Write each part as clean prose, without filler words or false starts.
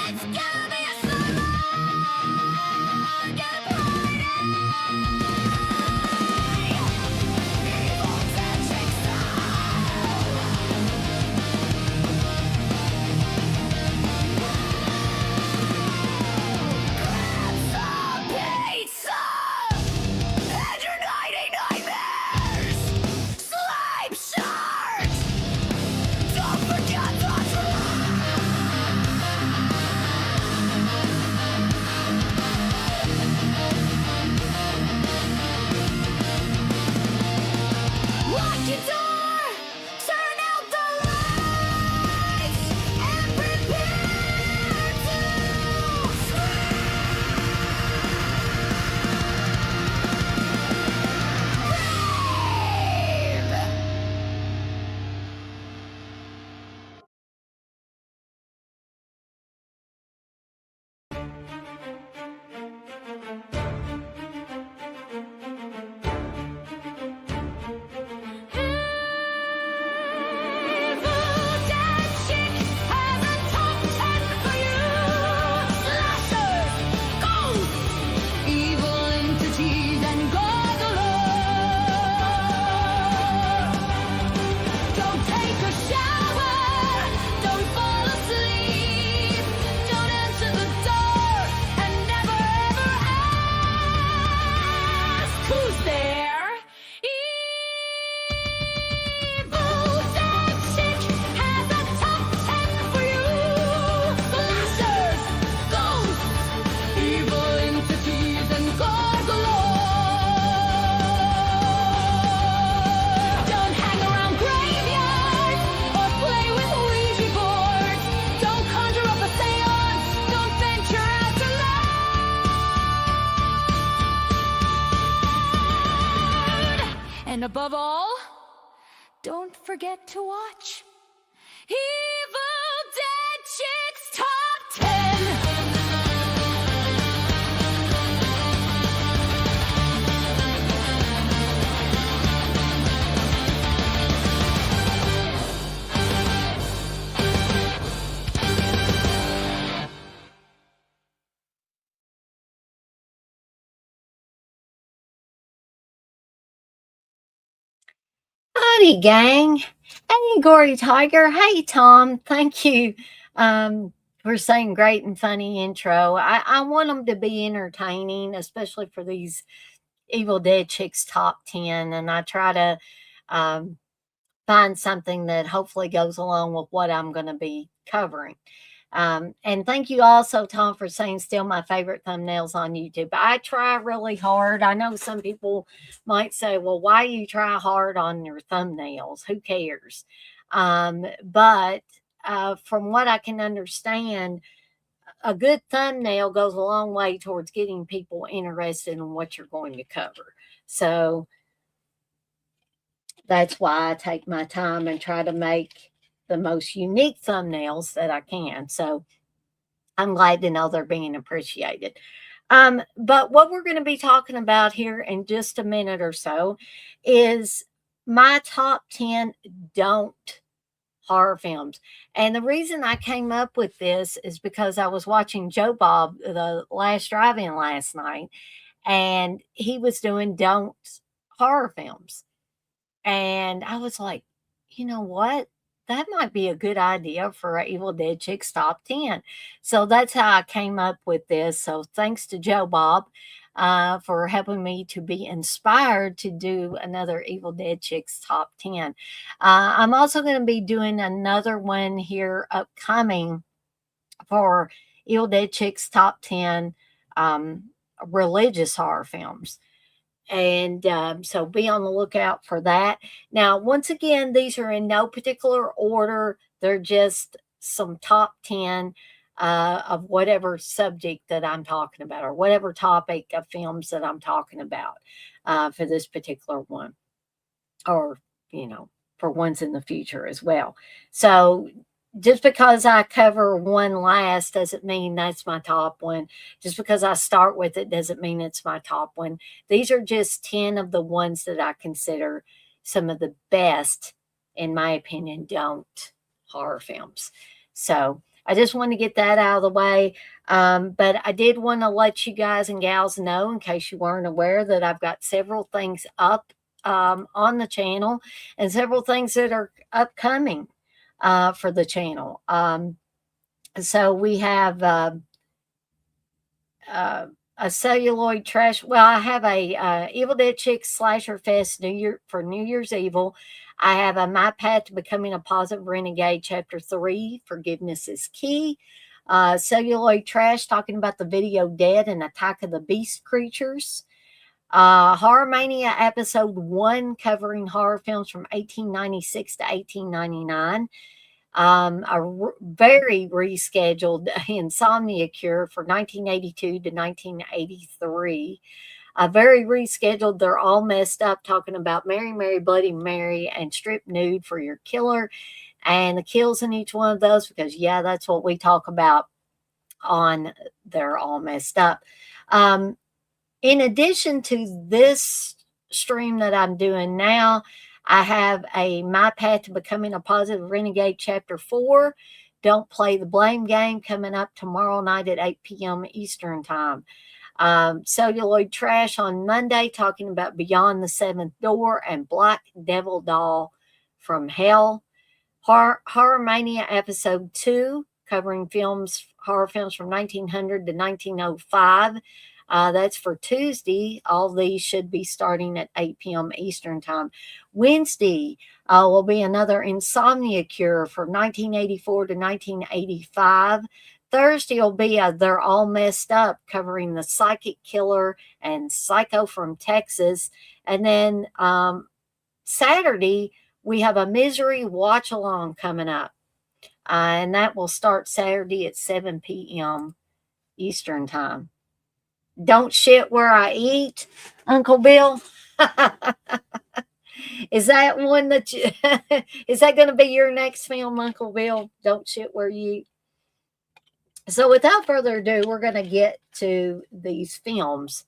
It's gonna be a summer get party. Evil magic grab some pizza and your nighty nightmares. Sleep short. Don't forget the lock your door, turn out the lights, and prepare to scream. Evil dead chick has a top 10 for you. Slashers, ghosts, evil entities, and God alone. Don't take a shower, don't fall asleep, don't answer the door, and never ever ask who's there. Evil dead chick has a top 10 for you. Slashers, ghosts, evil entities, and God galore. Don't hang around graveyards or play with Ouija boards. Don't conjure up a seance. Don't venture out alone. And above all, don't forget to watch Evil Dead Chicks Top 10. Howdy, gang. Hey, Gory Tiger. Hey, Tom. Thank you for saying great and funny intro. I want them to be entertaining, especially for these Evil Dead Chicks top 10. And I try to find something that hopefully goes along with what I'm going to be covering. And thank you also, Tom, for saying still my favorite thumbnails on YouTube. I try really hard. I know some people might say, well, why you try hard on your thumbnails? Who cares? But from what I can understand, a good thumbnail goes a long way towards getting people interested in what you're going to cover. So that's why I take my time and try to make the most unique thumbnails that I can. So I'm glad to know they're being appreciated. But what we're going to be talking about here in just a minute or so is my top 10 don't horror films. And the reason I came up with this is because I was watching Joe Bob, the last drive-in last night, and he was doing don't horror films. And I was like, you know what? That might be a good idea for a Evil Dead Chicks top 10. So that's how I came up with this. So thanks to Joe Bob for helping me to be inspired to do another Evil Dead Chicks top 10. I'm also going to be doing another one here upcoming for Evil Dead Chicks top 10 religious horror films. And so be on the lookout for that. Now, once again, these are in no particular order. They're just some top 10 of whatever subject that I'm talking about or whatever topic of films that I'm talking about for this particular one. Or, for ones in the future as well. So just because I cover one last doesn't mean that's my top one. Just because I start with it doesn't mean it's my top one. These are just 10 of the ones that I consider some of the best, in my opinion, don't horror films. So I just want to get that out of the way. But I did want to let you guys and gals know, in case you weren't aware, that I've got several things up on the channel and several things that are upcoming for the channel. So we have a celluloid trash. Well, I have a Evil Dead Chicks Slasher Fest for New Year's Evil. I have a My Path to Becoming a Positive Renegade Chapter 3, Forgiveness is Key. Celluloid Trash, talking about the video Dead and Attack of the Beast creatures. Horror Mania Episode 1, covering horror films from 1896 to 1899. Very rescheduled Insomnia Cure for 1982 to 1983. Very rescheduled They're All Messed Up, talking about Mary, Mary, Bloody Mary, and Strip Nude for Your Killer, and the kills in each one of those, because, yeah, that's what we talk about on They're All Messed Up. In addition to this stream that I'm doing now, I have a My Path to Becoming a Positive Renegade Chapter 4, Don't Play the Blame Game, coming up tomorrow night at 8 p.m. Eastern Time. Celluloid Trash on Monday, talking about Beyond the Seventh Door and Black Devil Doll from Hell. Horror Mania Episode 2, covering horror films from 1900 to 1905. That's for Tuesday. All these should be starting at 8 p.m. Eastern Time. Wednesday will be another Insomnia Cure from 1984 to 1985. Thursday will be They're All Messed Up, covering the Psychic Killer and Psycho from Texas. And then Saturday, we have a Misery Watch Along coming up. And that will start Saturday at 7 p.m. Eastern Time. Don't Shit Where I Eat, Uncle Bill. Is that one that is that going to be your next film, Uncle Bill? Don't Shit Where You Eat. So without further ado, we're going to get to these films.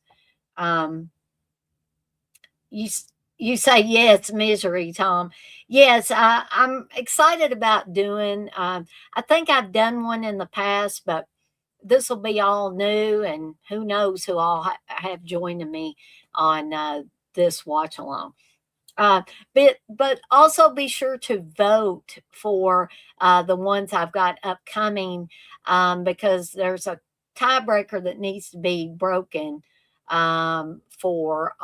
You say, yes, Misery, Tom. Yes, I'm excited about doing, I think I've done one in the past, but this will be all new, and who knows who all have joined me on this watch along. But also be sure to vote for the ones I've got upcoming, because there's a tiebreaker that needs to be broken for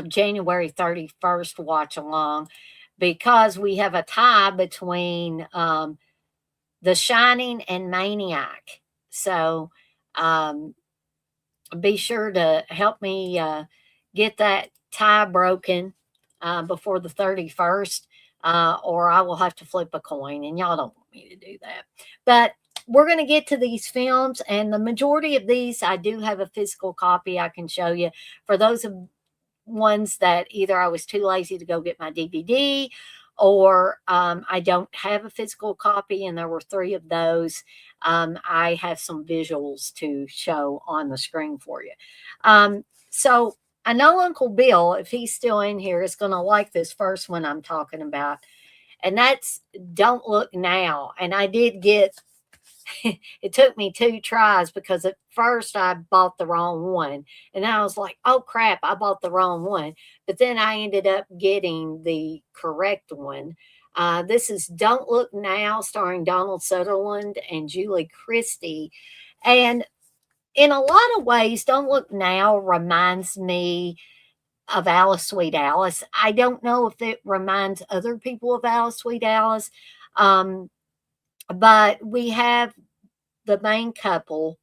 January 31st watch along, because we have a tie between The Shining and Maniac. So be sure to help me get that tie broken before the 31st, or I will have to flip a coin, and y'all don't want me to do that. But we're going to get to these films, and the majority of these I do have a physical copy I can show you. For those ones that either I was too lazy to go get my DVD, or I don't have a physical copy, and there were 3 of those, I have some visuals to show on the screen for you. So I know Uncle Bill, if he's still in here, is going to like this first one I'm talking about, and that's Don't Look Now. And I did get, it took me 2 tries, because at first I bought the wrong one, and I was like, oh crap, I bought the wrong one. But then I ended up getting the correct one. This is Don't Look Now, starring Donald Sutherland and Julie Christie. And in a lot of ways, Don't Look Now reminds me of Alice Sweet Alice. I don't know if it reminds other people of Alice Sweet Alice, but we have the main couple,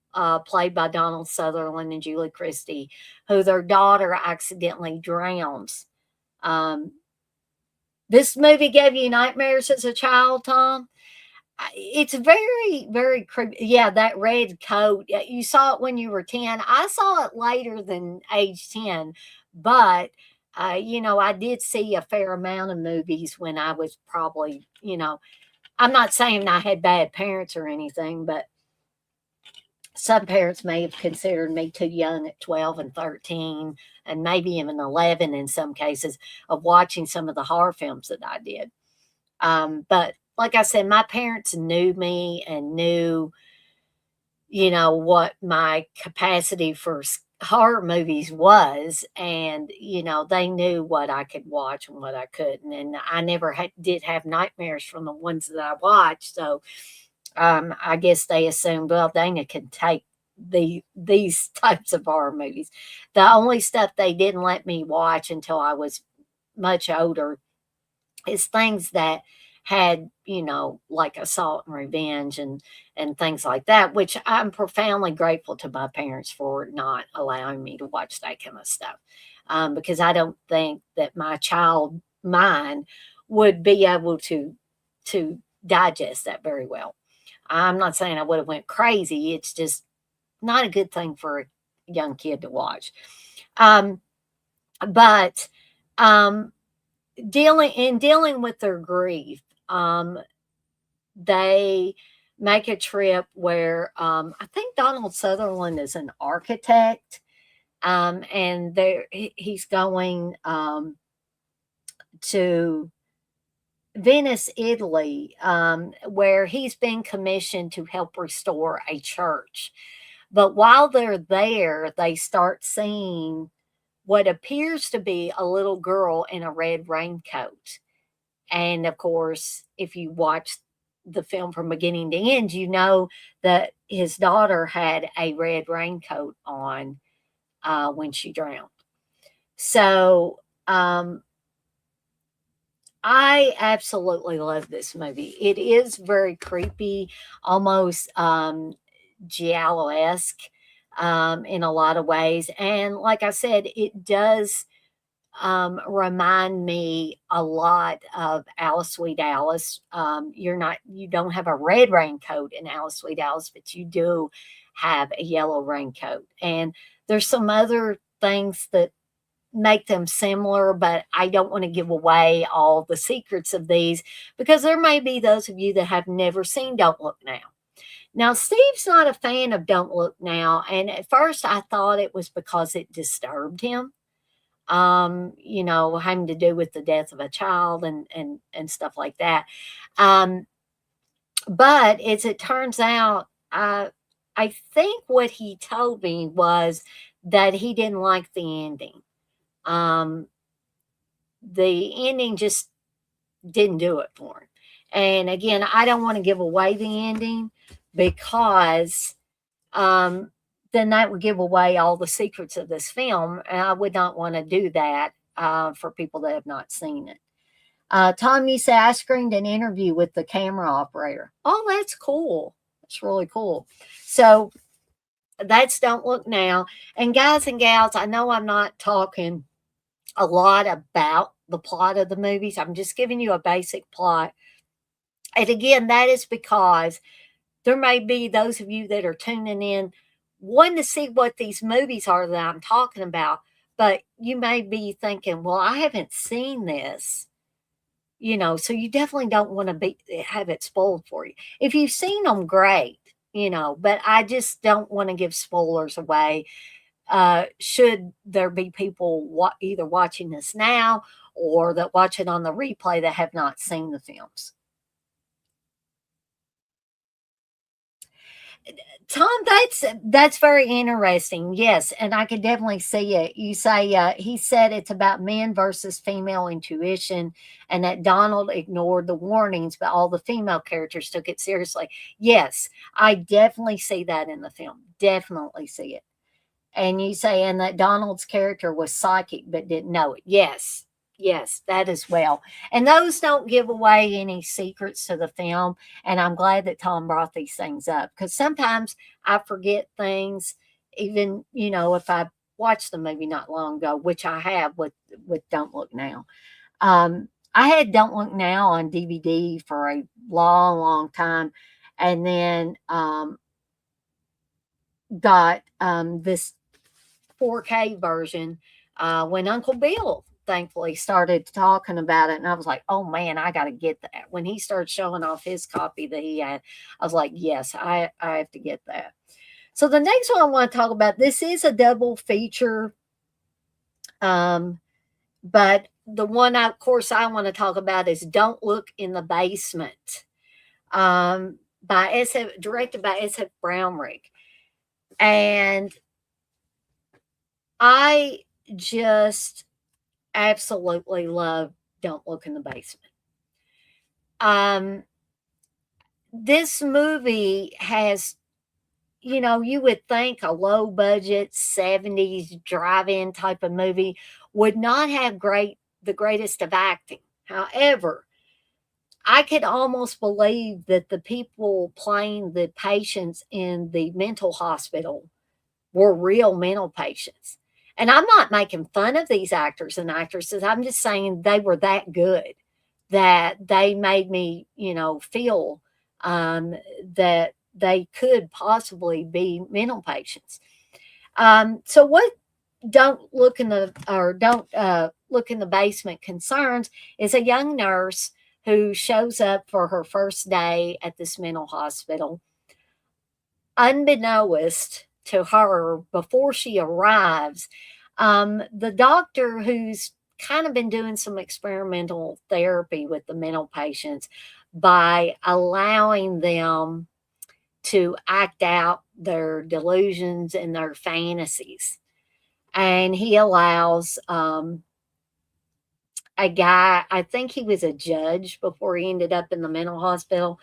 played by Donald Sutherland and Julie Christie, who their daughter accidentally drowns. This movie gave you nightmares as a child, Tom? It's very, very creepy. Yeah, that red coat. You saw it when you were 10. I saw it later than age 10, but I did see a fair amount of movies when I was probably, I'm not saying I had bad parents or anything, but some parents may have considered me too young at 12 and 13, and maybe even 11 in some cases, of watching some of the horror films that I did. But like I said, my parents knew me and knew, what my capacity for horror movies was. And, they knew what I could watch and what I couldn't. And I never did have nightmares from the ones that I watched. So I guess they assumed, well, Dana can take these types of horror movies. The only stuff they didn't let me watch until I was much older is things that had, like assault and revenge and things like that, which I'm profoundly grateful to my parents for not allowing me to watch that kind of stuff. Because I don't think that my child mind would be able to digest that very well. I'm not saying I would have went crazy. It's just not a good thing for a young kid to watch. But dealing with their grief, they make a trip where I think Donald Sutherland is an architect, and he's going to Venice, Italy, where he's been commissioned to help restore a church. But while they're there, they start seeing what appears to be a little girl in a red raincoat. And of course, if you watch the film from beginning to end, you know that his daughter had a red raincoat on when she drowned. So I absolutely love this movie. It is very creepy, almost giallo-esque in a lot of ways. And like I said, it does remind me a lot of Alice Sweet Alice. You don't have a red raincoat in Alice Sweet Alice, but you do have a yellow raincoat. And there's some other things that make them similar, but I don't want to give away all the secrets of these because there may be those of you that have never seen Don't Look Now. Now, Steve's not a fan of Don't Look Now, and at first I thought it was because it disturbed him. Having to do with the death of a child and stuff like that. But as it turns out, I think what he told me was that he didn't like the ending. The ending just didn't do it for him. And again, I don't want to give away the ending because then that would give away all the secrets of this film. And I would not want to do that for people that have not seen it. Tom, you say I screened an interview with the camera operator. Oh, that's cool. That's really cool. So that's Don't Look Now. And guys and gals, I know I'm not talking a lot about the plot of the movies. I'm just giving you a basic plot. And again, that is because there may be those of you that are tuning in wanting to see what these movies are that I'm talking about, but you may be thinking, well, I haven't seen this, so you definitely don't want to have it spoiled for you. If you've seen them, great, but I just don't want to give spoilers away. Should there be people either watching this now or that watch it on the replay that have not seen the films. Tom, that's very interesting. Yes, and I could definitely see it. You say he said it's about men versus female intuition, and that Donald ignored the warnings, but all the female characters took it seriously. Yes, I definitely see that in the film. Definitely see it. And you say, and that Donald's character was psychic but didn't know it. Yes, yes, that as well. And those don't give away any secrets to the film. And I'm glad that Tom brought these things up because sometimes I forget things, even, if I watched the movie not long ago, which I have with Don't Look Now. I had Don't Look Now on DVD for a long, long time. And then got this 4K version when Uncle Bill thankfully started talking about it. And I was like, oh man, I got to get that. When he started showing off his copy that he had, I was like, yes, I have to get that. So the next one I want to talk about, this is a double feature. But the one, of course, I want to talk about is Don't Look in the Basement, by SF, directed by SF Brownrigg. And I just absolutely love Don't Look in the Basement. This movie has, you would think a low budget 70s drive-in type of movie would not have the greatest of acting. However, I could almost believe that the people playing the patients in the mental hospital were real mental patients. And I'm not making fun of these actors and actresses. I'm just saying they were that good that they made me, feel that they could possibly be mental patients. So what don't look in the or don't look in the basement concerns is a young nurse who shows up for her first day at this mental hospital. Unbeknownst to her, before she arrives, the doctor, who's kind of been doing some experimental therapy with the mental patients by allowing them to act out their delusions and their fantasies. And he allows a guy, I think he was a judge before he ended up in the mental hospital.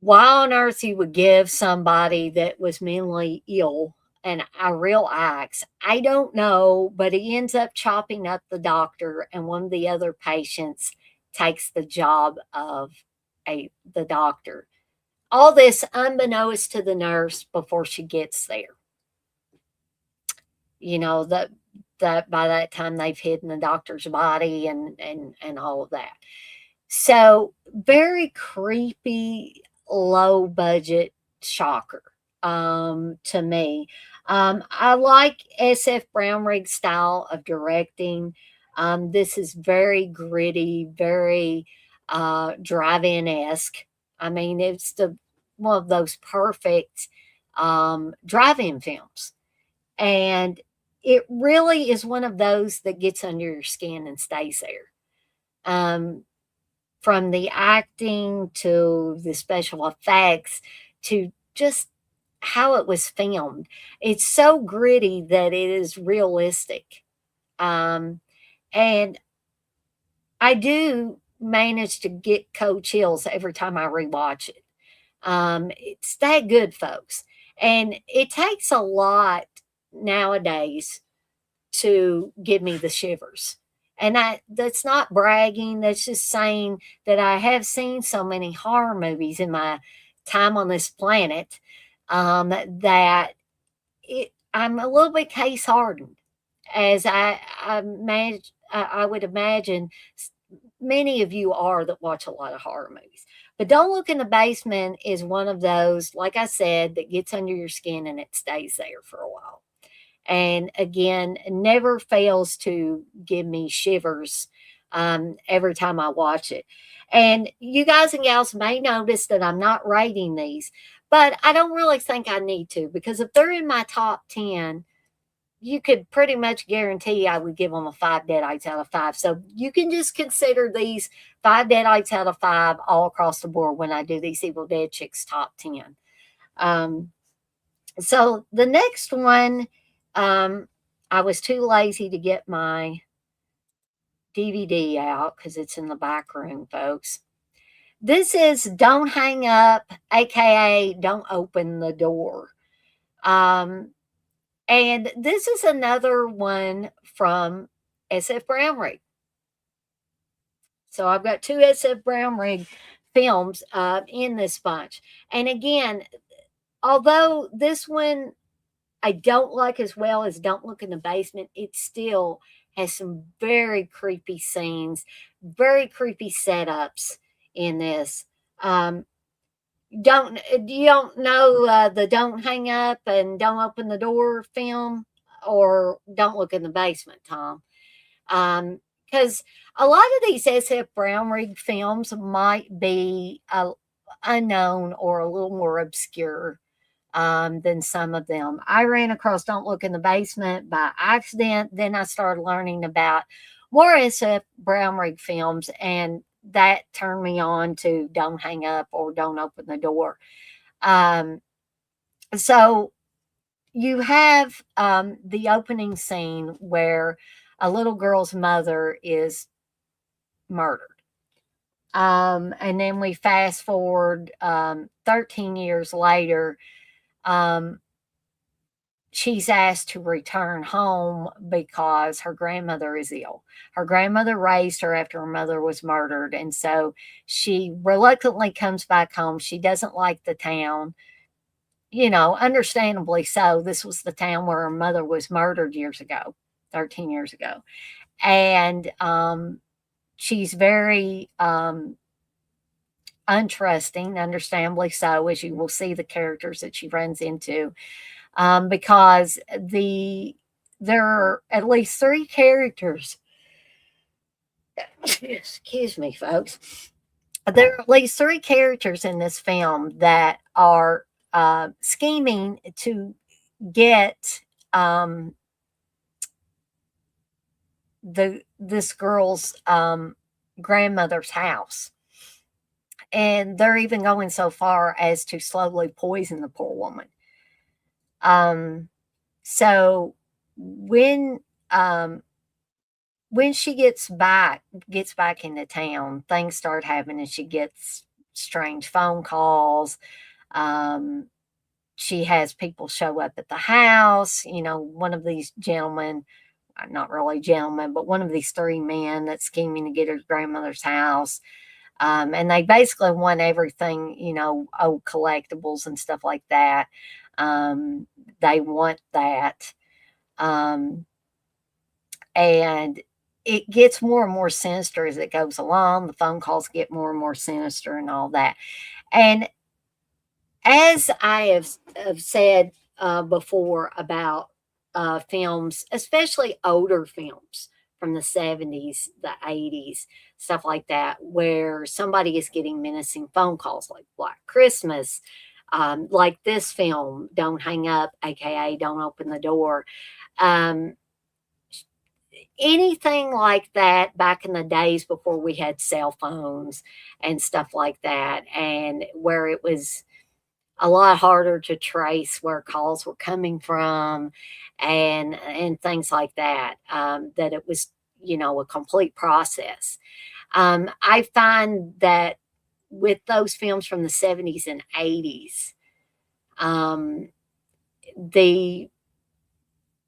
Why on earth he would give somebody that was mentally ill a real axe, I don't know, but he ends up chopping up the doctor, and one of the other patients takes the job of the doctor. All this unbeknownst to the nurse before she gets there. That by that time they've hidden the doctor's body and all of that. So very creepy, low budget shocker to me. I like SF Brownrigg's style of directing. This is very gritty, very drive-in-esque. I mean, it's one of those perfect drive-in films. And it really is one of those that gets under your skin and stays there. From the acting to the special effects to just how it was filmed. It's so gritty that it is realistic. And I do manage to get cold chills every time I rewatch it. It's that good, folks. And it takes a lot nowadays to give me the shivers. And that's not bragging. That's just saying that I have seen so many horror movies in my time on this planet that I'm a little bit case hardened, as I would imagine many of you are that watch a lot of horror movies. But Don't Look in the Basement is one of those, like I said, that gets under your skin and it stays there for a while. And again, never fails to give me shivers every time I watch it. And you guys and gals may notice that I'm not rating these, but I don't really think I need to, because if they're in my top 10, you could pretty much guarantee I would give them a 5 deadites out of 5. So you can just consider these 5 deadites out of 5 all across the board when I do these Evil Dead Chicks top 10. So the next one, I was too lazy to get my DVD out because it's in the back room, folks. This is Don't Hang Up, aka Don't Open the Door. And this is another one from SF Brownrigg. So I've got 2 SF Brownrigg films in this bunch. And again, although this one I don't like as well as Don't Look in the Basement, it still has some very creepy scenes, very creepy setups in this. You don't know the Don't Hang Up and Don't Open the Door film, or Don't Look in the Basement, Tom? Because a lot of these SF Brownrigg films might be unknown or a little more obscure than some of them. I ran across Don't Look in the Basement by accident. Then I started learning about more SF brown rig films, and that turned me on to Don't Hang Up or Don't Open the Door. So you have the opening scene where a little girl's mother is murdered. And then we fast forward 13 years later. She's asked to return home because her grandmother is ill. Her grandmother raised her after her mother was murdered. And so she reluctantly comes back home. She doesn't like the town, understandably so. This was the town where her mother was murdered years ago, 13 years ago. And she's very untrusting, understandably so, as you will see the characters that she runs into. Because there are at least 3 characters. Excuse me, folks. There are at least 3 characters in this film that are scheming to get this girl's grandmother's house. And they're even going so far as to slowly poison the poor woman. So when she gets back into town, things start happening. She gets strange phone calls. She has people show up at the house. One of these gentlemen, not really gentlemen, but one of these 3 men that's scheming to get her grandmother's house. And they basically want everything, old collectibles and stuff like that. They want that. And it gets more and more sinister as it goes along. The phone calls get more and more sinister and all that. And as I have said before about films, especially older films from the 70s, the 80s, stuff like that, where somebody is getting menacing phone calls like Black Christmas, like this film, Don't Hang Up, aka Don't Open the Door. Anything like that back in the days before we had cell phones and stuff like that, and where it was a lot harder to trace where calls were coming from and things like that, that it was, a complete process. I find that with those films from the 70s and 80s, the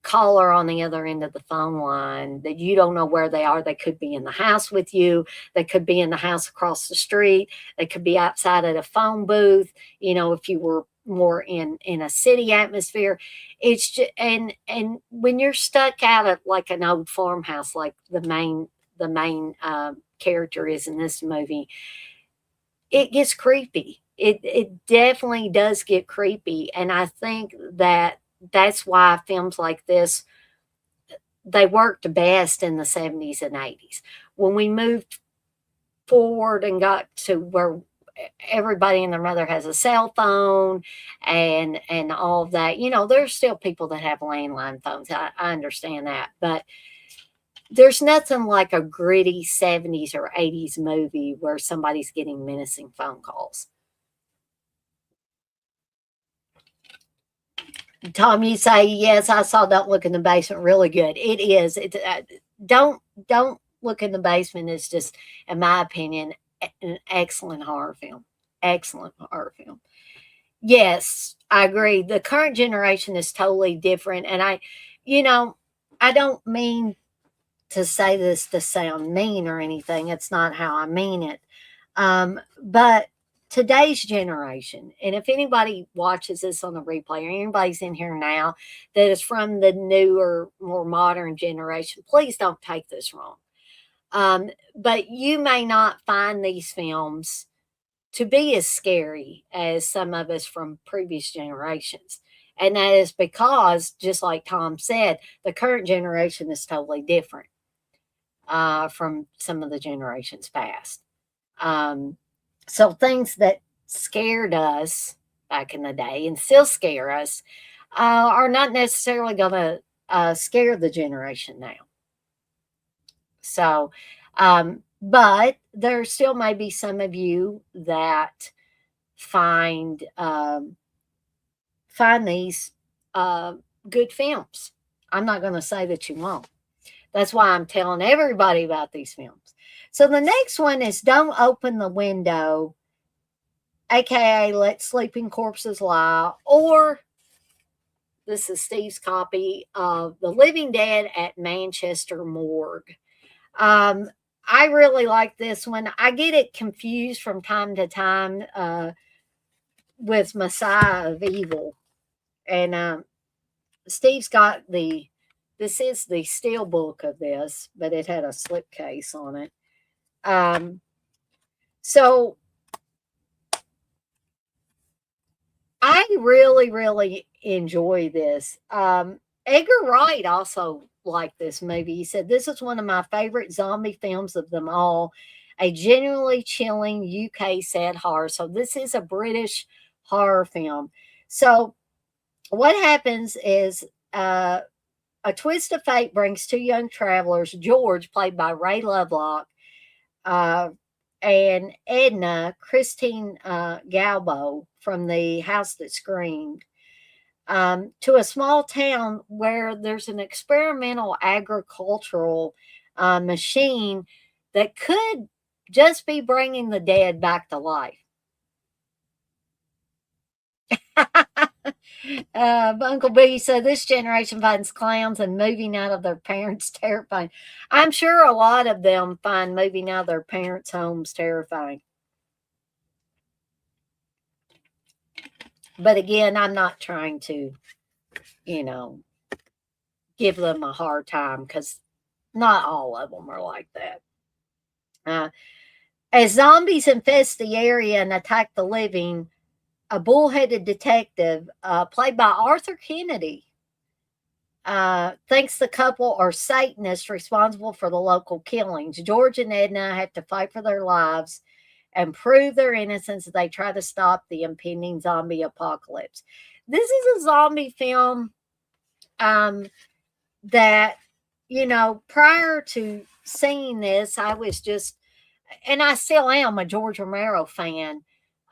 caller on the other end of the phone line, that you don't know where they are. They could be in the house with you. They could be in the house across the street. They could be outside at a phone booth. If you were more in a city atmosphere, it's just, and when you're stuck out at like an old farmhouse, like the main character is in this movie, it gets creepy. It definitely does get creepy. And I think that's why films like this, they worked best in the 70s and 80s. When we moved forward and got to where everybody and their mother has a cell phone and all of that, there's still people that have landline phones. I understand that. But there's nothing like a gritty 70s or 80s movie where somebody's getting menacing phone calls. Tom, you say, yes, I saw Don't Look in the Basement. Really good. It is. Don't Look in the Basement is just, in my opinion, an excellent horror film. Excellent horror film. Yes, I agree. The current generation is totally different. And I don't mean to say this to sound mean or anything. It's not how I mean it. But today's generation, and if anybody watches this on the replay or anybody's in here now that is from the newer, more modern generation, please don't take this wrong. But you may not find these films to be as scary as some of us from previous generations. And that is because, just like Tom said, the current generation is totally different from some of the generations past. So things that scared us back in the day and still scare us are not necessarily going to scare the generation now. So, but there still may be some of you that find find these uh, good films. I'm not going to say that you won't. That's why I'm telling everybody about these films. So the next one is Don't Open the Window, aka Let Sleeping Corpses Lie, or this is Steve's copy of The Living Dead at Manchester Morgue. Um, I really like this one. I get it confused from time to time with Messiah of Evil. And Steve's got this is the steel book of this, but it had a slipcase on it. So I really, really enjoy this. Edgar Wright also liked this movie. He said, "This is one of my favorite zombie films of them all, a genuinely chilling UK sad horror." So this is a British horror film. So what happens is a twist of fate brings two young travelers, George, played by Ray Lovelock, uh, and Edna, Christine Galbo, from The House That Screamed, to a small town where there's an experimental agricultural machine that could just be bringing the dead back to life. Uncle B said this generation finds clowns and moving out of their parents terrifying. I'm sure a lot of them find moving out of their parents' homes terrifying. But again, I'm not trying to, you know, give them a hard time because not all of them are like that. As zombies infest the area and attack the living, a bullheaded detective, played by Arthur Kennedy, thinks the couple are Satanists responsible for the local killings. George and Edna have to fight for their lives and prove their innocence as they try to stop the impending zombie apocalypse. This is a zombie film that, you know, prior to seeing this, I was just, and I still am a George Romero fan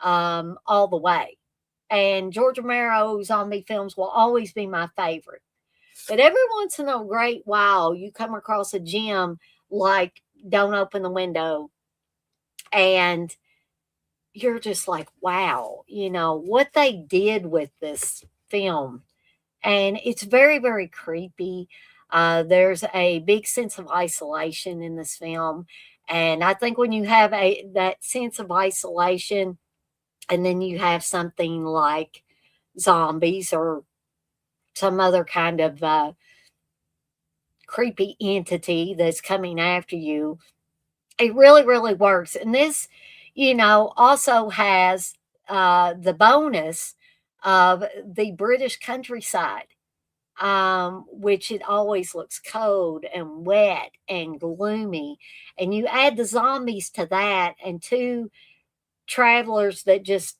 all the way. And George Romero zombie films will always be my favorite. But every once in a great while, you come across a gem like Don't Open the Window, and you're just like, wow, you know, what they did with this film. And it's very, very creepy. There's a big sense of isolation in this film. And I think when you have that sense of isolation, and then you have something like zombies or some other kind of creepy entity that's coming after you, it really, really works. And this, you know, also has the bonus of the British countryside, which it always looks cold and wet and gloomy. And you add the zombies to that, and two travelers that just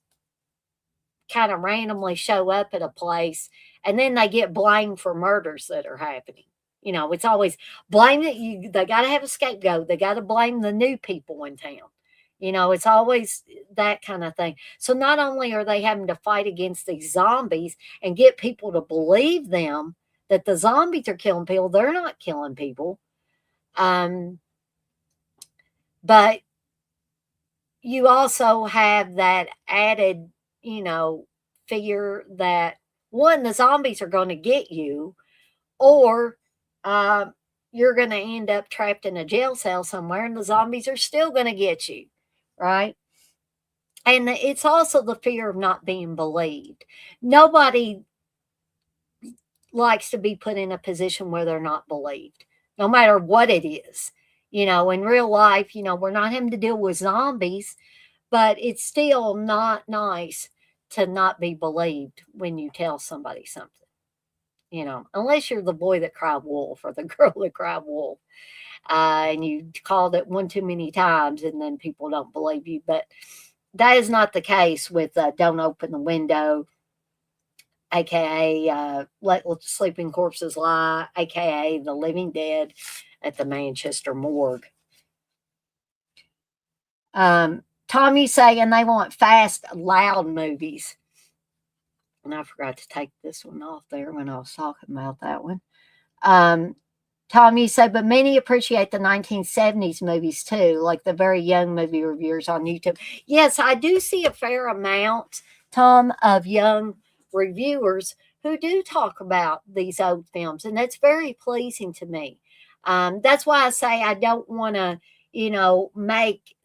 kind of randomly show up at a place, and then they get blamed for murders that are happening. You know, it's always blame it. They got to have a scapegoat. They got to blame the new people in town. You know, it's always that kind of thing. So not only are they having to fight against these zombies and get people to believe them that the zombies are killing people, they're not killing people. But you also have that added, you know, fear that one, the zombies are going to get you, or you're going to end up trapped in a jail cell somewhere and the zombies are still going to get you, right? And it's also the fear of not being believed. Nobody likes to be put in a position where they're not believed, no matter what it is. You know, in real life, you know, we're not having to deal with zombies, but it's still not nice to not be believed when you tell somebody something. You know, unless you're the boy that cried wolf or the girl that cried wolf, and you called it one too many times and then people don't believe you. But that is not the case with Don't Open the Window, aka Let Sleeping Corpses Lie, aka The Living Dead at the Manchester morgue. Tommy saying they want fast, loud movies. And I forgot to take this one off there when I was talking about that one. Tommy said, but many appreciate the 1970s movies too, like the very young movie reviewers on YouTube. Yes, I do see a fair amount, Tom, of young reviewers who do talk about these old films, and that's very pleasing to me. That's why I say I don't want to, make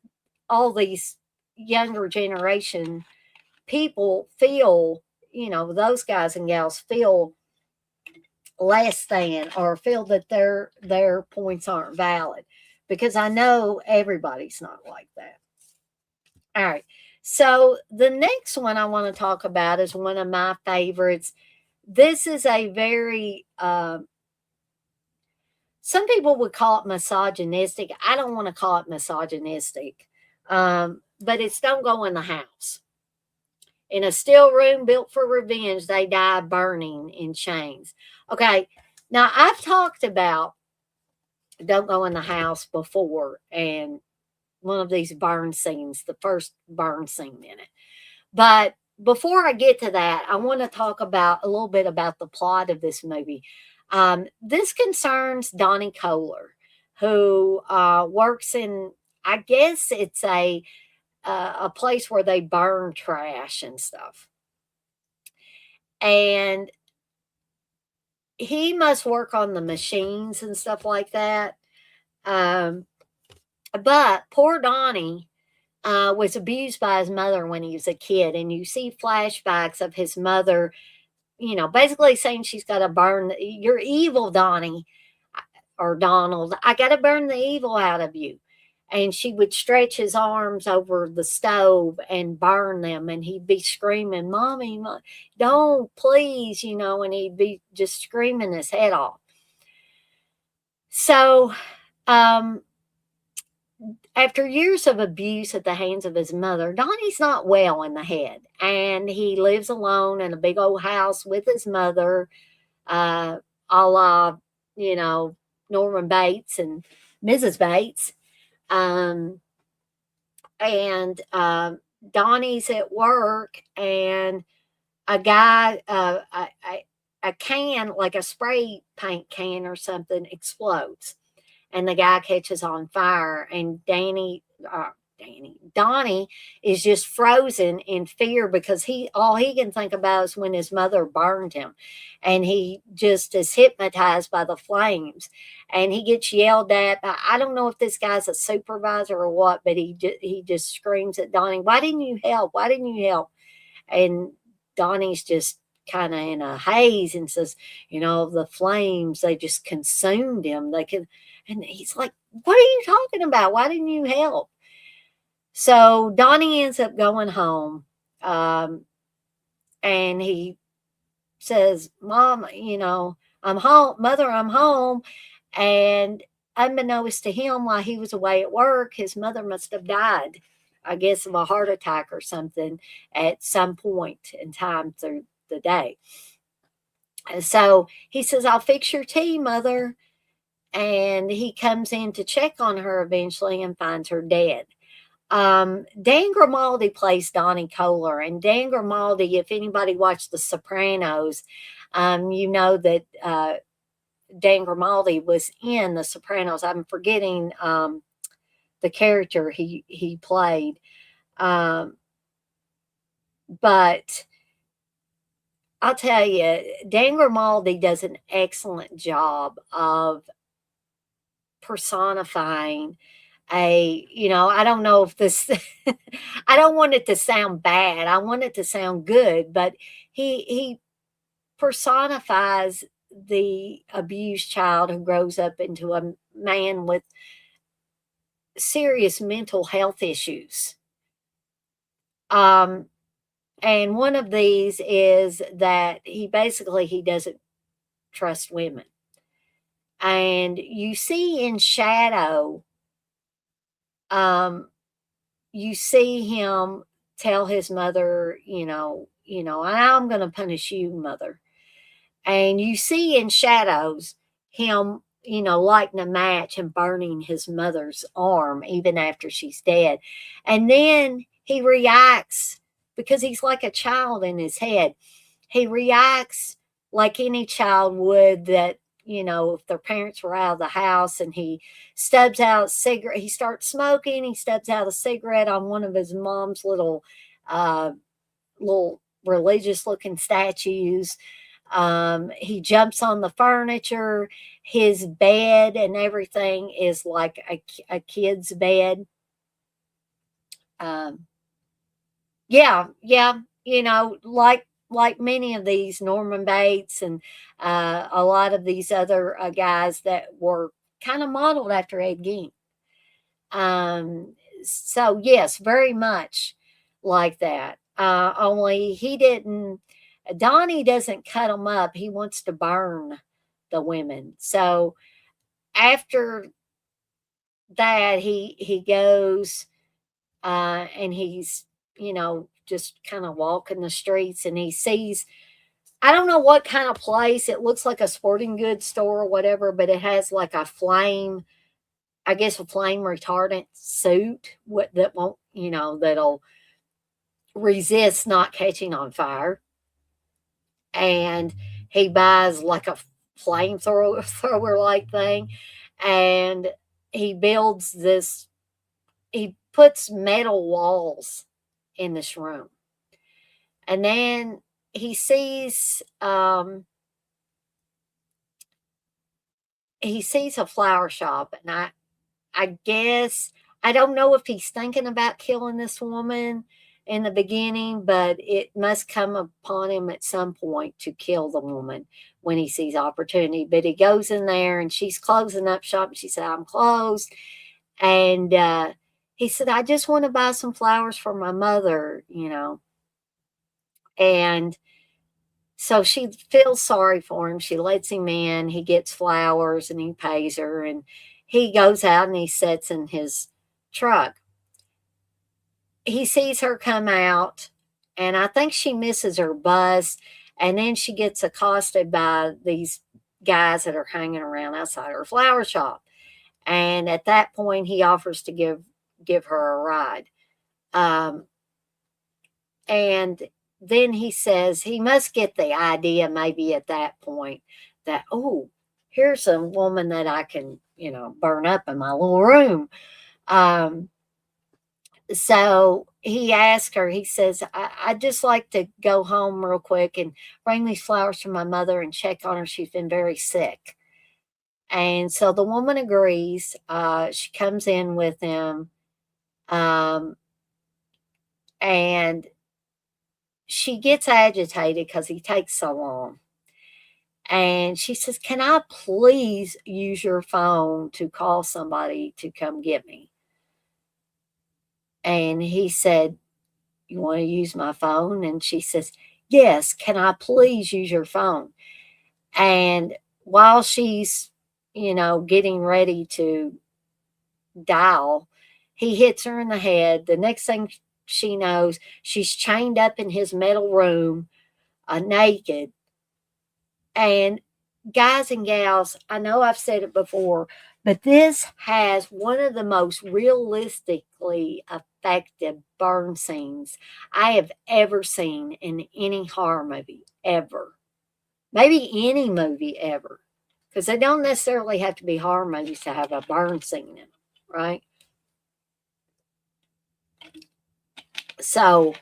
all these younger generation people feel, those guys and gals feel less than or feel that their points aren't valid, because I know everybody's not like that. All right. So the next one I want to talk about is one of my favorites. This is a very some people would call it misogynistic. I don't want to call it misogynistic. But it's Don't Go in the House. In a still room built for revenge, they die burning in chains. Okay, now I've talked about Don't Go in the House before, and one of these burn scenes, the first burn scene in it. But before I get to that, I want to talk about a little bit about the plot of this movie. This concerns Donnie Kohler, who works in, I guess it's a place where they burn trash and stuff. And he must work on the machines and stuff like that. But poor Donnie was abused by his mother when he was a kid. And you see flashbacks of his mother, basically saying she's got to burn, you're evil, Donnie, or Donald. I got to burn the evil out of you. And she would stretch his arms over the stove and burn them. And he'd be screaming, Mommy, don't, please, and he'd be just screaming his head off. So after years of abuse at the hands of his mother, Donnie's not well in the head. And he lives alone in a big old house with his mother, a la, Norman Bates and Mrs. Bates. Donnie's at work, and a guy, a can, like a spray paint can or something, explodes, and the guy catches on fire, and Donnie is just frozen in fear, because all he can think about is when his mother burned him, and he just is hypnotized by the flames, and he gets yelled at. I don't know if this guy's a supervisor or what, but he just screams at Donnie, why didn't you help? Why didn't you help? And Donnie's just kind of in a haze and says, the flames, they just consumed him. And he's like, what are you talking about? Why didn't you help? So Donnie ends up going home, and he says, Mom, I'm home. Mother, I'm home. And unbeknownst to him, while he was away at work, his mother must have died, I guess, of a heart attack or something at some point in time through the day. And so he says, I'll fix your tea, Mother. And he comes in to check on her eventually and finds her dead. Dan Grimaldi plays Donnie Kohler, and Dan Grimaldi, if anybody watched The Sopranos, you know that Dan Grimaldi was in The Sopranos. I'm forgetting the character he played, but I'll tell you, Dan Grimaldi does an excellent job of personifying I don't know if this, I don't want it to sound bad. I want it to sound good, but he personifies the abused child who grows up into a man with serious mental health issues. And one of these is that he doesn't trust women. And you see in shadow, you see him tell his mother, I'm going to punish you, Mother. And you see in shadows him lighting a match and burning his mother's arm even after she's dead. And then he reacts because he's like a child in his head. He reacts like any child would that, if their parents were out of the house and he stubs out a cigarette, he starts smoking, he stubs out a cigarette on one of his mom's uh, little religious looking statues. He jumps on the furniture. His bed and everything is like a kid's bed. Yeah, yeah, like many of these Norman Bates and a lot of these other guys that were kind of modeled after Ed Gein. So yes, very much like that. Only he didn't. Donnie doesn't cut them up. He wants to burn the women. So after that, he goes and he's just kind of walking the streets and he sees, I don't know what kind of place. It looks like a sporting goods store or whatever, but it has like a flame, I guess a flame retardant suit that won't, that'll resist not catching on fire. And he buys like a flamethrower like thing, and he builds this. He puts metal walls in this room, and then he sees a flower shop, and I guess I don't know if he's thinking about killing this woman in the beginning, but it must come upon him at some point to kill the woman when he sees opportunity. But he goes in there and she's closing up shop. And she said, "I'm closed." And he said, "I just want to buy some flowers for my mother, And so she feels sorry for him. She lets him in. He gets flowers and he pays her. And he goes out and he sits in his truck. He sees her come out, and I think she misses her bus. And then she gets accosted by these guys that are hanging around outside her flower shop. And at that point, he offers to give her a ride. And then he says he must get the idea maybe at that point that, oh, here's a woman that I can, burn up in my little room. So he asked her, he says, I'd just like to go home real quick and bring these flowers to my mother and check on her. She's been very sick. And so the woman agrees. She comes in with him. And she gets agitated because he takes so long. And she says, "Can I please use your phone to call somebody to come get me?" And he said, "You want to use my phone?" And she says, "Yes, can I please use your phone?" And while she's, getting ready to dial, he hits her in the head. The next thing she knows, she's chained up in his metal room, naked. And guys and gals, I know I've said it before, but this has one of the most realistically effective burn scenes I have ever seen in any horror movie ever. Maybe any movie ever. Because they don't necessarily have to be horror movies to have a burn scene in them, right? So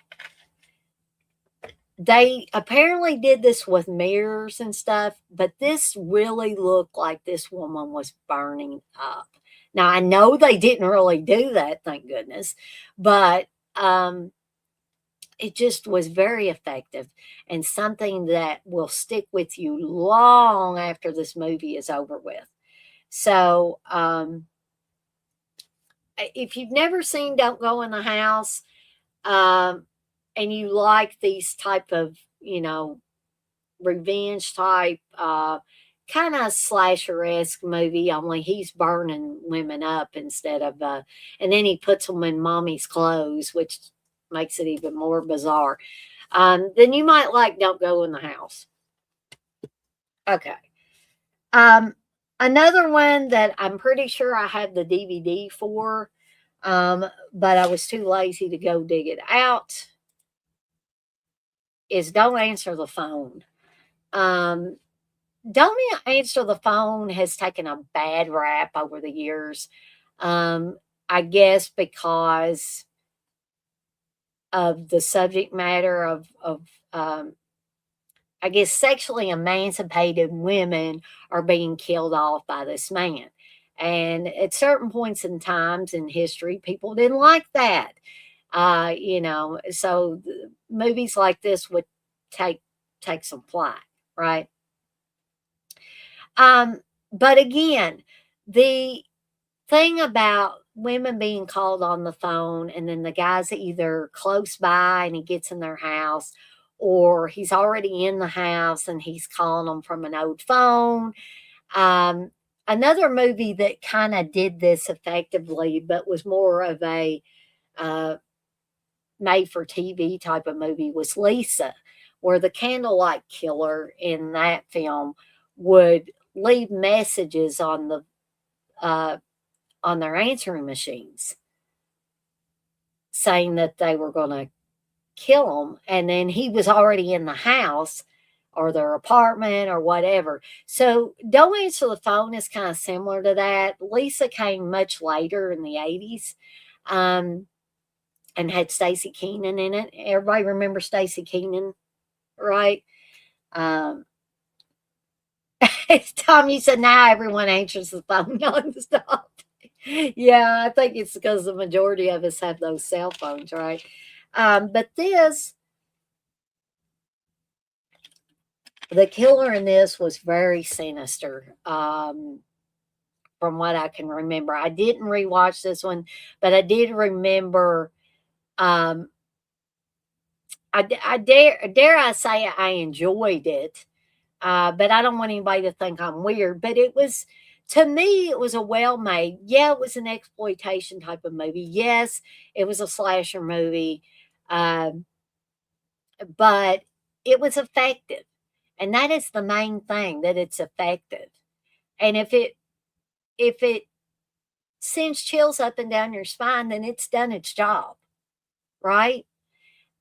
they apparently did this with mirrors and stuff, but this really looked like this woman was burning up. Now, I know they didn't really do that, thank goodness, but it just was very effective and something that will stick with you long after this movie is over with. So, if you've never seen Don't Go in the House, and you like these type of, revenge type, kind of slasher-esque movie, only he's burning women up instead of, and then he puts them in mommy's clothes, which makes it even more bizarre. Then you might like Don't Go in the House. Okay. Another one that I'm pretty sure I have the DVD for, but I was too lazy to go dig it out, is Don't Answer the Phone. Um, Don't Answer the Phone has taken a bad rap over the years. I guess because of the subject matter of I guess sexually emancipated women are being killed off by this man. And at certain points in times in history, people didn't like that. So movies like this would take take some flight, right? Um, but again, the thing about women being called on the phone and then the guy's either close by and he gets in their house, or he's already in the house and he's calling them from an old phone. um, Another movie that kind of did this effectively but was more of a uh, made for TV type of movie was Lisa, where the candlelight killer in that film would leave messages uh, on their answering machines saying that they were going to kill them. And then he was already in the house or their apartment or whatever. So Don't Answer the Phone is kind of similar to that. Lisa came much later in the 80s, and had Stacey Keenan in it. Everybody remember Stacey Keenan, right? Um, Tom, you said now everyone answers the phone nonstop. Yeah, I think it's because the majority of us have those cell phones, right? But the killer in this was very sinister. From what I can remember, I didn't rewatch this one, but I did remember. Um, I dare I say I enjoyed it, but I don't want anybody to think I'm weird. But it was, to me, it was a well made. Yeah, it was an exploitation type of movie. Yes, it was a slasher movie, um, but it was effective, and that is the main thing, that it's effective. And if it sends chills up and down your spine, then it's done its job, right?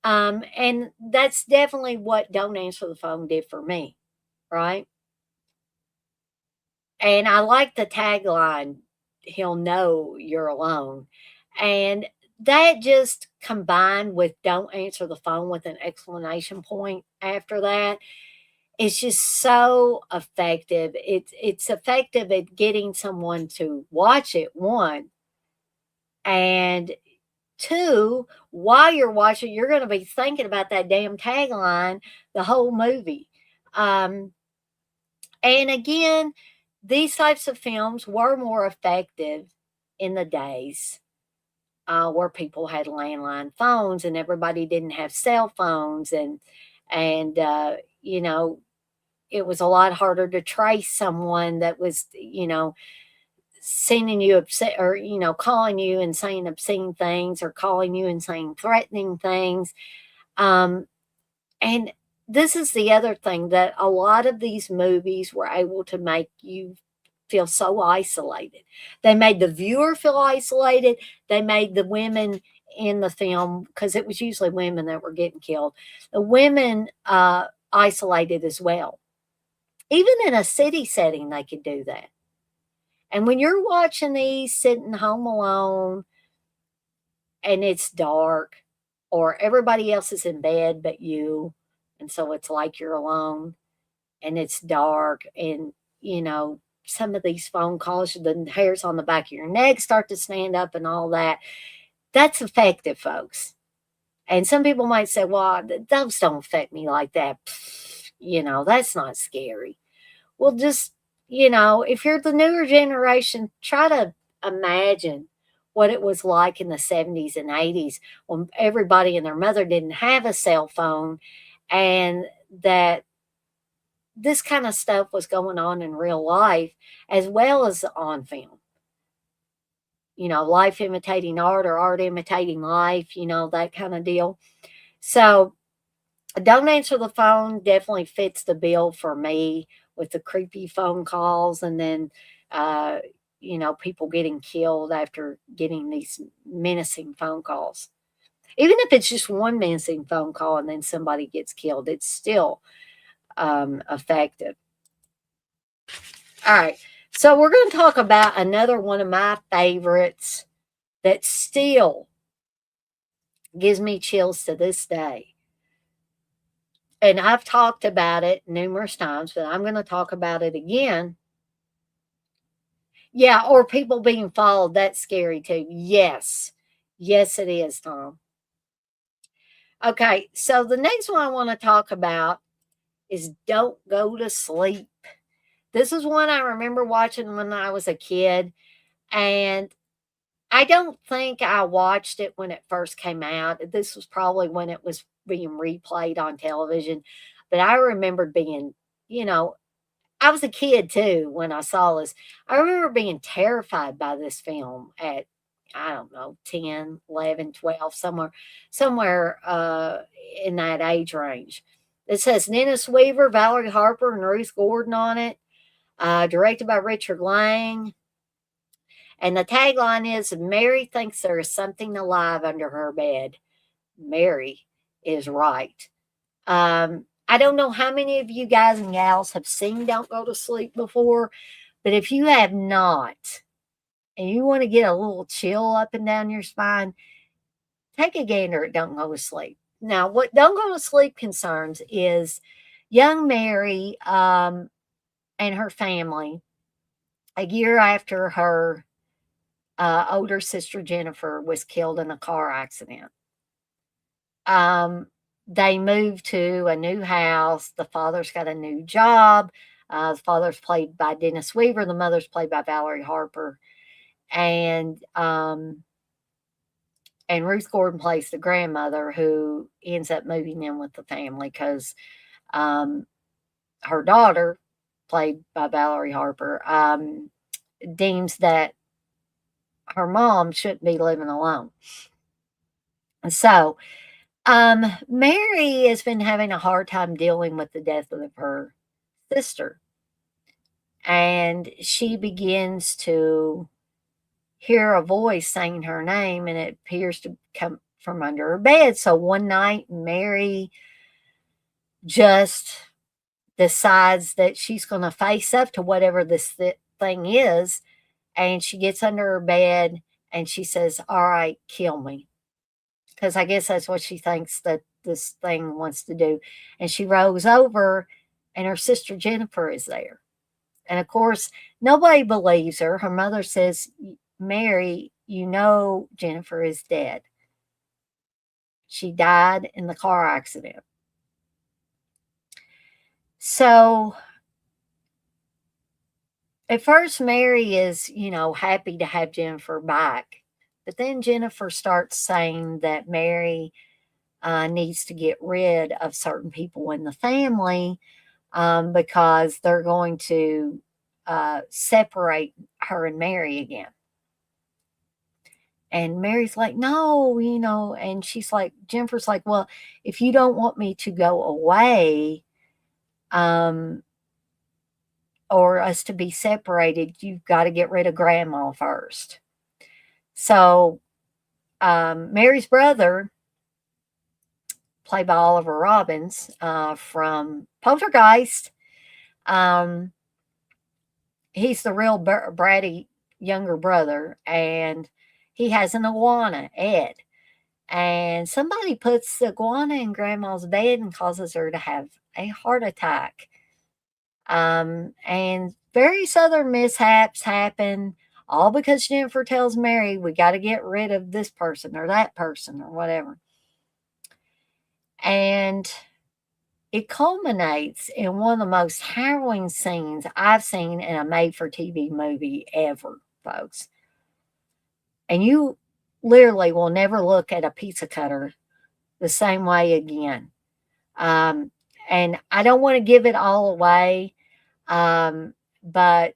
And that's definitely what Don't Answer the Phone did for me, right? And I like the tagline, "He'll know you're alone." And that just combined with "Don't answer the phone" with an exclamation point after that, it's just so effective. It's effective at getting someone to watch it, one, and two, while you're watching, you're gonna be thinking about that damn tagline the whole movie. Um, and again, these types of films were more effective in the days where people had landline phones and everybody didn't have cell phones, and it was a lot harder to trace someone that was sending you upset, or calling you and saying obscene things, or calling you and saying threatening things. um, and this is the other thing, that a lot of these movies were able to make you feel so isolated. They made the viewer feel isolated. They made the women in the film, because it was usually women that were getting killed, the women isolated as well. Even in a city setting, they could do that. And when you're watching these sitting home alone and it's dark, or everybody else is in bed but you, and so it's like you're alone, and it's dark, and some of these phone calls, the hairs on the back of your neck start to stand up and all that. That's effective, folks. And some people might say, well, those don't affect me like that. That's not scary. Well, just, if you're the newer generation, try to imagine what it was like in the 70s and 80s, when everybody and their mother didn't have a cell phone, and that this kind of stuff was going on in real life as well as on film. Life imitating art, or art imitating life, that kind of deal. So Don't Answer the Phone definitely fits the bill for me with the creepy phone calls, and then, people getting killed after getting these menacing phone calls. Even if it's just one menacing phone call and then somebody gets killed, it's still effective. All right. So we're going to talk about another one of my favorites that still gives me chills to this day. And I've talked about it numerous times, but I'm going to talk about it again. Yeah, or people being followed. That's scary too. Yes. Yes, it is, Tom. Okay, so the next one I want to talk about is Don't Go to Sleep. This is one I remember watching when I was a kid, and I don't think I watched it when it first came out. This was probably when it was being replayed on television, but I remembered being, I was a kid too when I saw this. I remember being terrified by this film at, I don't know, 10, 11, 12, somewhere in that age range. It says Dennis Weaver, Valerie Harper, and Ruth Gordon on it. Directed by Richard Lang. And the tagline is Mary thinks there is something alive under her bed. Mary is right. I don't know how many of you guys and gals have seen Don't Go to Sleep before, but if you have not, and you want to get a little chill up and down your spine, take a gander at Don't Go to Sleep. Now, what Don't Go to Sleep concerns is young Mary and her family, a year after her older sister Jennifer was killed in a car accident. They moved to a new house. The father's got a new job. The father's played by Dennis Weaver. The mother's played by Valerie Harper. And Ruth Gordon plays the grandmother, who ends up moving in with the family because her daughter, played by Valerie Harper, deems that her mom shouldn't be living alone. So, Mary has been having a hard time dealing with the death of her sister. And she begins to hear a voice saying her name, and it appears to come from under her bed. So one night, Mary just decides that she's going to face up to whatever this thing is. And she gets under her bed and she says, "All right, kill me." Because I guess that's what she thinks that this thing wants to do. And she rolls over, and her sister Jennifer is there. And of course, nobody believes her. Her mother says, "Mary, Jennifer is dead. She died in the car accident." So at first, Mary is, happy to have Jennifer back. But then Jennifer starts saying that Mary needs to get rid of certain people in the family because they're going to separate her and Mary again. And Mary's like, "No, and Jennifer's like, "Well, if you don't want me to go away, or us to be separated, you've got to get rid of Grandma first." So Mary's brother, played by Oliver Robbins from Poltergeist, he's the real bratty younger brother, and he has an iguana, Ed. And somebody puts the iguana in Grandma's bed and causes her to have a heart attack. And various other mishaps happen, all because Jennifer tells Mary, "We got to get rid of this person or that person or whatever." And it culminates in one of the most harrowing scenes I've seen in a made-for-TV movie ever, folks. And you literally will never look at a pizza cutter the same way again. And I don't want to give it all away, but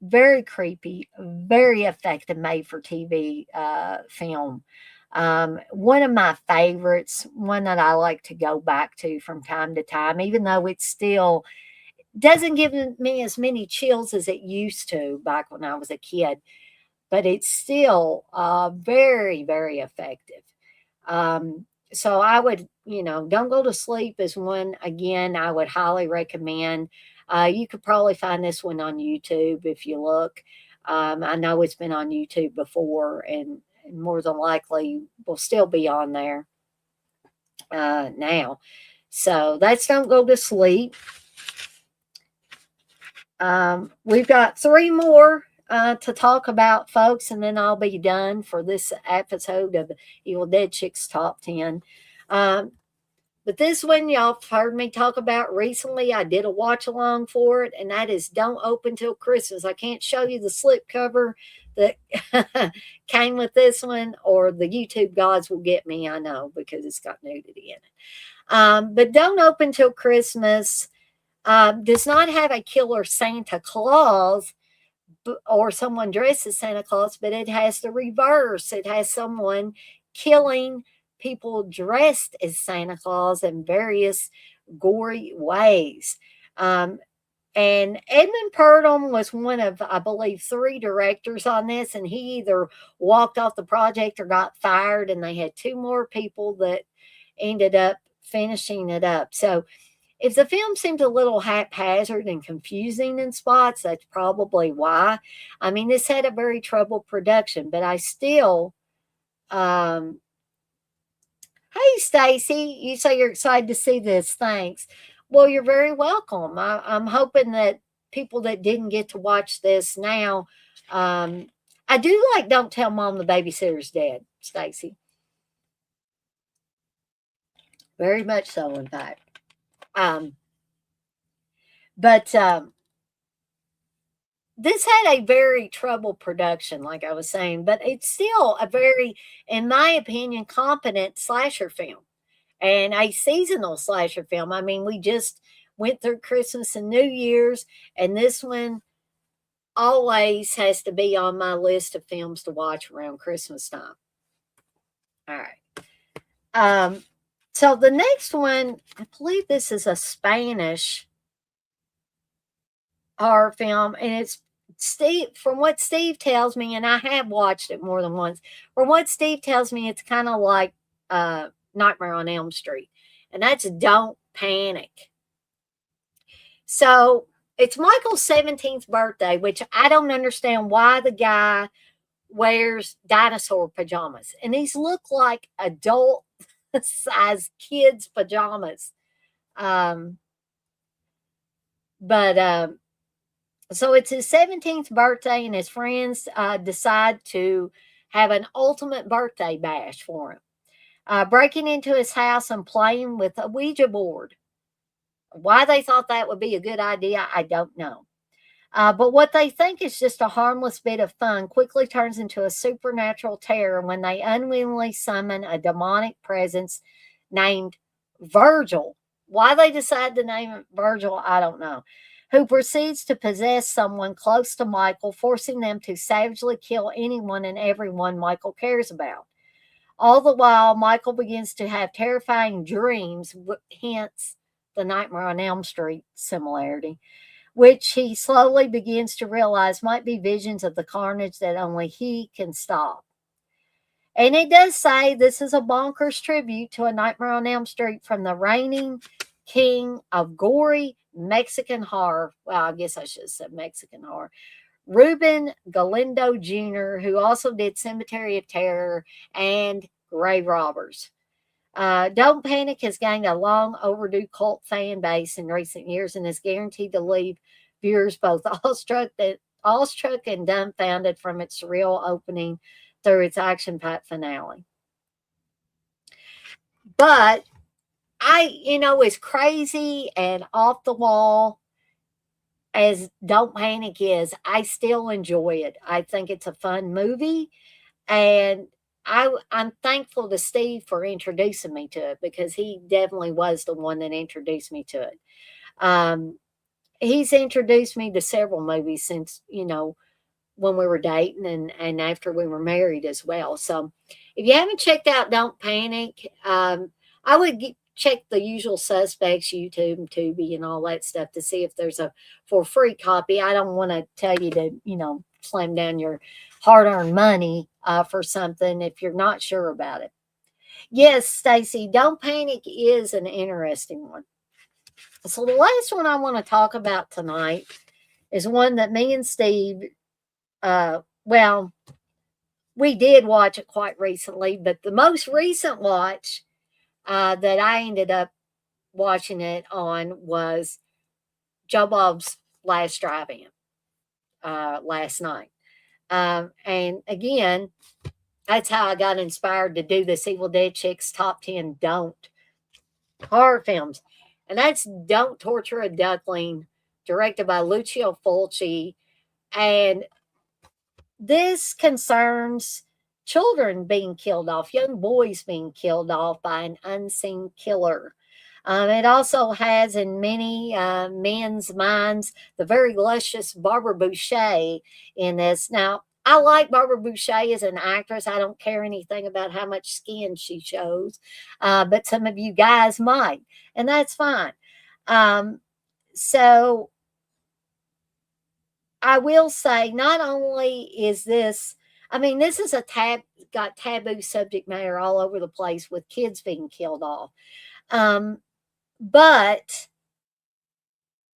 very creepy, very effective made-for-TV film. One of my favorites, one that I like to go back to from time to time, even though it's still Doesn't give me as many chills as it used to back when I was a kid, but it's still very, very effective. So I would, Don't Go to Sleep is one, again, I would highly recommend. You could probably find this one on YouTube if you look. I know it's been on YouTube before, and more than likely will still be on there now. So that's Don't Go to Sleep. We've got 3 more to talk about, folks, and then I'll be done for this episode of Evil Dead Chicks Top 10. But this one y'all have heard me talk about recently. I did a watch along for it, and that is Don't Open Till Christmas. I can't show you the slipcover that came with this one, or the YouTube gods will get me, I know, because it's got nudity in it. But Don't Open Till Christmas does not have a killer Santa Claus or someone dressed as Santa Claus, but it has the reverse. It has someone killing people dressed as Santa Claus in various gory ways. And Edmund Purdom was one of, I believe, 3 directors on this, and he either walked off the project or got fired, and they had 2 more people that ended up finishing it up. So if the film seemed a little haphazard and confusing in spots, that's probably why. I mean, this had a very troubled production, but I still, hey, Stacy, you say you're excited to see this. Thanks. Well, you're very welcome. I'm hoping that people that didn't get to watch this now, I do like Don't Tell Mom the Babysitter's Dead, Stacy. Very much so, in fact. But this had a very troubled production, like I was saying, but it's still a very, in my opinion, competent slasher film and a seasonal slasher film. I mean, we just went through Christmas and New Year's, and this one always has to be on my list of films to watch around Christmas time. All right. So the next one, I believe this is a Spanish horror film, and it's Steve, from what Steve tells me, and I have watched it more than once, from what Steve tells me, it's kind of like Nightmare on Elm Street, and that's Don't Panic. So it's Michael's 17th birthday, which I don't understand why the guy wears dinosaur pajamas, and these look like adult size kids pajamas. So it's his 17th birthday, and his friends decide to have an ultimate birthday bash for him, breaking into his house and playing with a Ouija board. Why they thought that would be a good idea, I don't know. But what they think is just a harmless bit of fun quickly turns into a supernatural terror when they unwittingly summon a demonic presence named Virgil. Why they decide to name it Virgil, I don't know. Who proceeds to possess someone close to Michael, forcing them to savagely kill anyone and everyone Michael cares about. All the while, Michael begins to have terrifying dreams, hence the Nightmare on Elm Street similarity, which he slowly begins to realize might be visions of the carnage that only he can stop. And it does say this is a bonkers tribute to A Nightmare on Elm Street from the reigning king of gory Mexican horror. Well, I guess I should have said Mexican horror. Ruben Galindo Jr., who also did Cemetery of Terror and Grave Robbers. Don't Panic has gained a long overdue cult fan base in recent years and is guaranteed to leave viewers both awestruck and dumbfounded from its surreal opening through its action-packed finale. But as crazy and off the wall as Don't Panic is, I still enjoy it. I think it's a fun movie, and I'm thankful to Steve for introducing me to it, because he definitely was the one that introduced me to it. He's introduced me to several movies since, when we were dating and after we were married as well. So if you haven't checked out Don't Panic, I would check the usual suspects, YouTube and Tubi and all that stuff, to see if there's a for free copy. I don't want to tell you to, slam down your hard-earned money for something if you're not sure about it. Yes, Stacy, Don't Panic is an interesting one. So the last one I want to talk about tonight is one that me and Steve, well, we did watch it quite recently, but the most recent watch that I ended up watching it on was Joe Bob's last drive-in last night. And again, that's how I got inspired to do this Evil Dead Chicks Top 10 Don't horror films. And that's Don't Torture a Duckling, directed by Lucio Fulci. And this concerns children being killed off, young boys being killed off by an unseen killer. It also has in many men's minds the very luscious Barbara Boucher in this. Now, I like Barbara Boucher as an actress. I don't care anything about how much skin she shows, but some of you guys might, and that's fine. So I will say, not only is this, I mean, this is got taboo subject matter all over the place with kids being killed off. But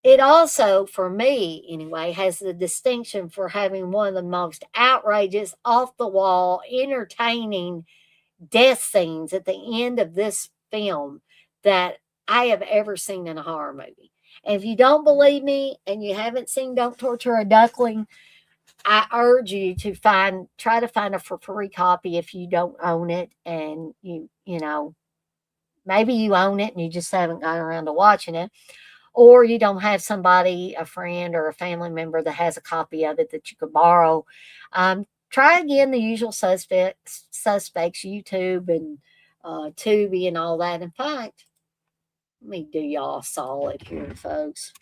it also, for me anyway, has the distinction for having one of the most outrageous, off the wall, entertaining death scenes at the end of this film that I have ever seen in a horror movie. And if you don't believe me and you haven't seen Don't Torture a Duckling, I urge you to try to find a free copy if you don't own it, and maybe you own it and you just haven't gotten around to watching it, or you don't have somebody, a friend or a family member that has a copy of it that you could borrow. Try again the usual suspects, YouTube and Tubi and all that. In fact, let me do y'all a solid here, folks,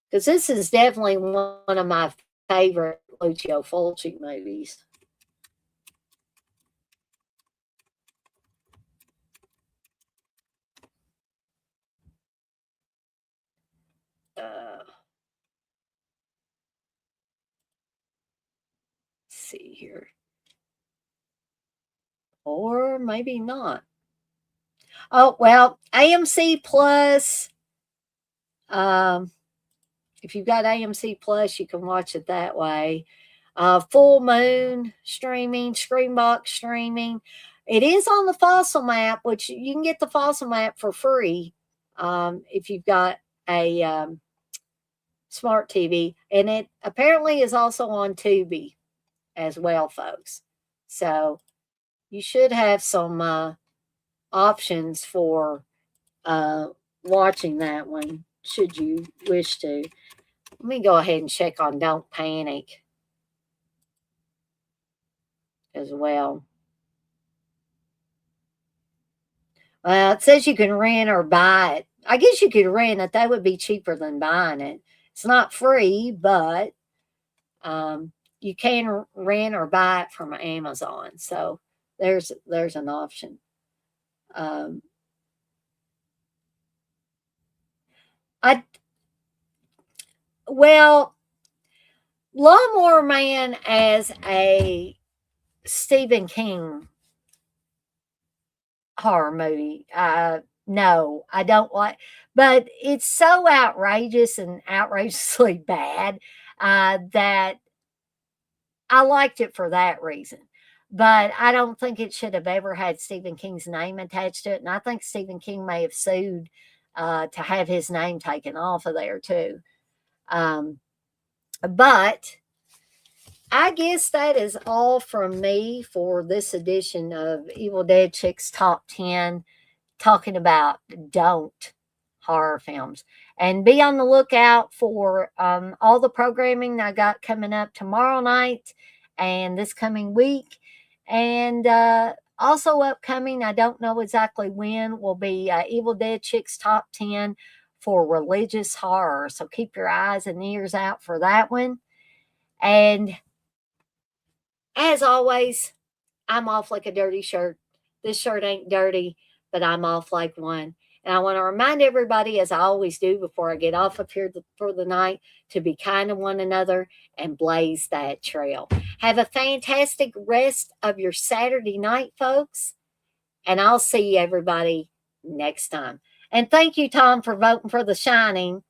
because this is definitely one of my favorite Lucio Fulci movies. See here. Or maybe not. Oh, well, AMC Plus. If you've got AMC Plus, you can watch it that way. Full Moon streaming, Screenbox streaming. It is on the Fossil map, which you can get the Fossil map for free if you've got a smart TV. And it apparently is also on Tubi as well, folks. So you should have some options for watching that one, should you wish to. Let me go ahead and check on Don't Panic as well. Well, it says you can rent or buy it. I guess you could rent it. That would be cheaper than buying it. It's not free, but you can rent or buy it from Amazon. So there's an option. Well, Lawnmower Man as a Stephen King horror movie. No, I don't like, but it's so outrageous and outrageously bad that I liked it for that reason. But I don't think it should have ever had Stephen King's name attached to it. And I think Stephen King may have sued to have his name taken off of there too. But I guess that is all from me for this edition of Evil Dead Chicks Top 10, talking about don't horror films. And be on the lookout for all the programming I got coming up tomorrow night and this coming week. And also upcoming, I don't know exactly when, will be Evil Dead Chicks Top 10 for religious horror. So keep your eyes and ears out for that one. And as always, I'm off like a dirty shirt. this shirt ain't dirty, but I'm off like one. And I want to remind everybody, as I always do before I get off of here for the night, to be kind to one another and blaze that trail. Have a fantastic rest of your Saturday night, folks. And I'll see everybody next time. And thank you, Tom, for voting for The Shining.